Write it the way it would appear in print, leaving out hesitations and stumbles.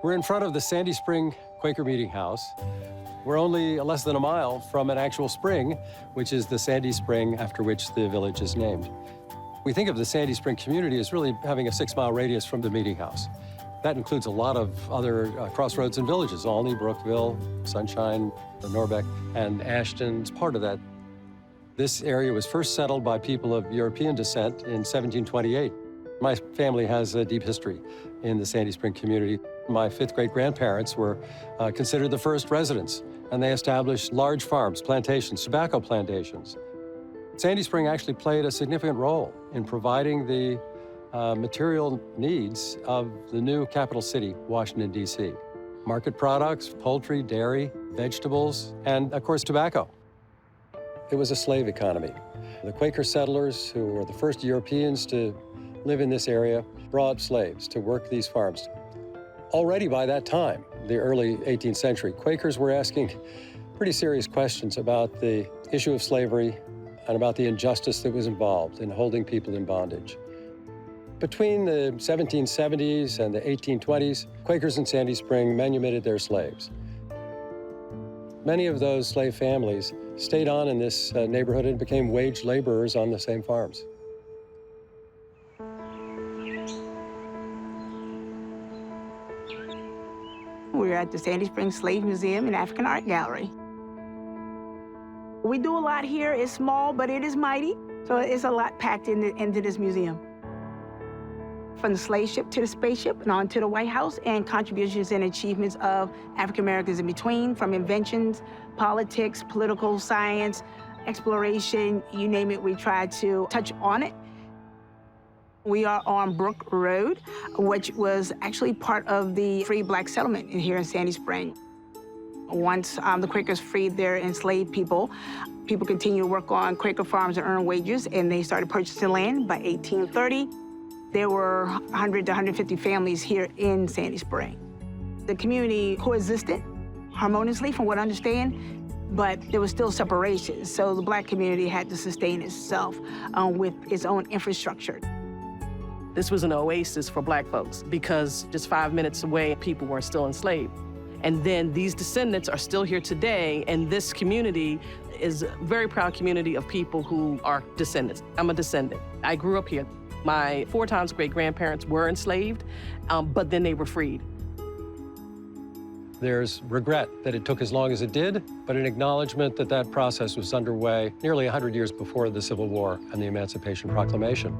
We're in front of the Sandy Spring Quaker Meeting House. We're only less than a mile from an actual spring, which is the Sandy Spring after which the village is named. We think of the Sandy Spring community as really having a 6-mile radius from the meeting house. That includes a lot of other crossroads and villages, Olney, Brookville, Sunshine, Norbeck, and Ashton's part of that. This area was first settled by people of European descent in 1728. My family has a deep history in the Sandy Spring community. My 5th great-grandparents were considered the first residents, and they established large farms, plantations, tobacco plantations. Sandy Spring actually played a significant role in providing the material needs of the new capital city, Washington, D.C. Market products, poultry, dairy, vegetables, and, of course, tobacco. It was a slave economy. The Quaker settlers, who were the first Europeans to live in this area, brought slaves to work these farms. Already by that time, the early 18th century, Quakers were asking pretty serious questions about the issue of slavery and about the injustice that was involved in holding people in bondage. Between the 1770s and the 1820s, Quakers in Sandy Spring manumitted their slaves. Many of those slave families stayed on in this neighborhood and became wage laborers on the same farms. We're at the Sandy Spring Slave Museum and African Art Gallery. We do a lot here. It's small, but it is mighty. So it's a lot packed into this museum. From the slave ship to the spaceship and on to the White House, and contributions and achievements of African Americans in between, from inventions, politics, political science, exploration, you name it, we try to touch on it. We are on Brook Road, which was actually part of the free black settlement here in Sandy Spring. Once the Quakers freed their enslaved people, people continued to work on Quaker farms and earn wages, and they started purchasing land. By 1830, there were 100 to 150 families here in Sandy Spring. The community coexisted harmoniously, from what I understand, but there was still separation. So the black community had to sustain itself with its own infrastructure. This was an oasis for black folks because just 5 minutes away, people were still enslaved. And then these descendants are still here today, and this community is a very proud community of people who are descendants. I'm a descendant. I grew up here. My 4 times great-grandparents were enslaved, but then they were freed. There's regret that it took as long as it did, but an acknowledgement that that process was underway nearly 100 years before the Civil War and the Emancipation Proclamation.